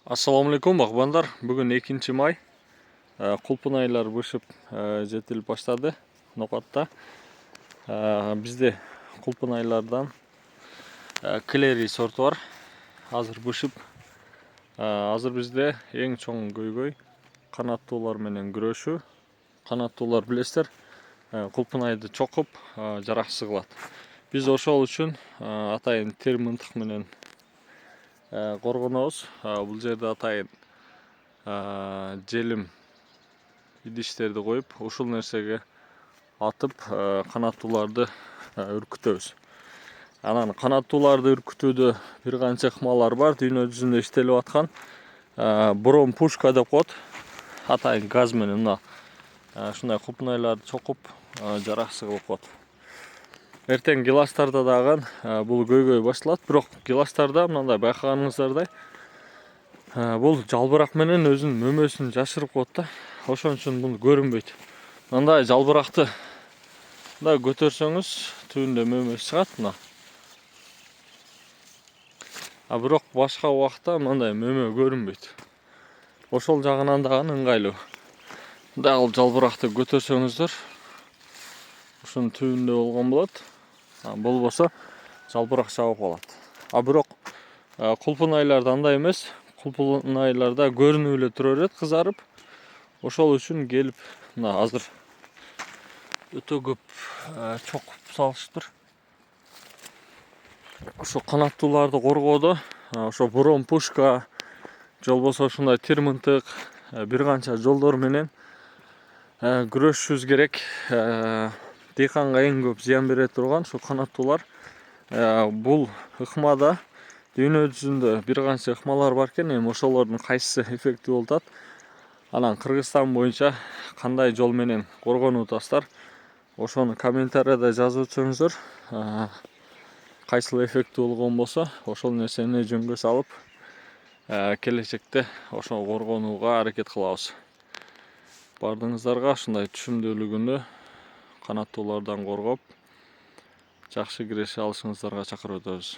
Assalamu alaikum бағбандар. Бүгін 2 май. Құлпынайлар бөшіп жетіліп баштады ноқатта. Бізде құлпынайлардан клери сорты бар. Азыр бөшіп. Азыр бізде ең чоң көйгөй қанаттуулар менен күрөшүү. Қанаттуулар білесіздер, құлпынайды чоқып жарақсыз кылат. Біз ошол үчүн атайын тер мынтык менен коргонобуз. Бул жерде атайын желим идиштерди коюп, ушул нерсеге атып канаттууларды үркүтөбүз. Анан канаттууларды үркүтүүдө бир канча ыкмалар бар. Дүйнө жүзүндө иштелип аткан бром пушка деп коет. Атайын газ менен мына ушундай құлпынайларды чокуп жараксыз кылып коет. Эртең гиластарда дагы бул көйгөй башталат. Бирок гиластарда мындай байкаганыңыздардай бул жалбырак менен өзүнүн мөмөсүн жашырып коет да. Ошон үчүн бул көрүнбөйт. Мындай жалбыракты мындай көтөрсөңүз түбүндө мөмөсү чыгат мына. Бирок башка убакта мындай мөмө көрүнбөйт. Ошол жагынан дагы ыңгайлуу. Мындай алып жалбыракты көтөрсөңүздөр ушунун түбүндө болгон болот. Болбосо жалбырак чабып алат. Бирок құлпынайларда андай эмес. Құлпынайларда көрүнүп эле тура берет кызарып. Ошол үчүн келип мына азыр өтө көп чокуп салышыптыр. Ошо канаттууларды коргоодо ошо бром пушка же болбосо ушундай тер мынтык бир канча жолдор менен күрөшүшүбүз керек. Дыйканга эң көп зыян бере турган ушу канаттуулар. Бул ыкмада дүйнө жүзүндө бир канча ыкмалар бар экен. Эми ошолордун кайсысы эффектүү болуп атат? Анан Кыргызстан боюнча кандай жол менен коргонуп атасыздар? Ошону комментарияда жазып өтсөңүздөр. Кайсыл эффектүү болгон болсо, ошол нерсени жөнгө салып, келечекте ошо коргонууга аракет кылабыз. Бардыгыңыздарга ушундай түшүмдүүлүгүндө канаттуулардан коргоп, жакшы киреше алышыңыздарга чакырып өтөбүз.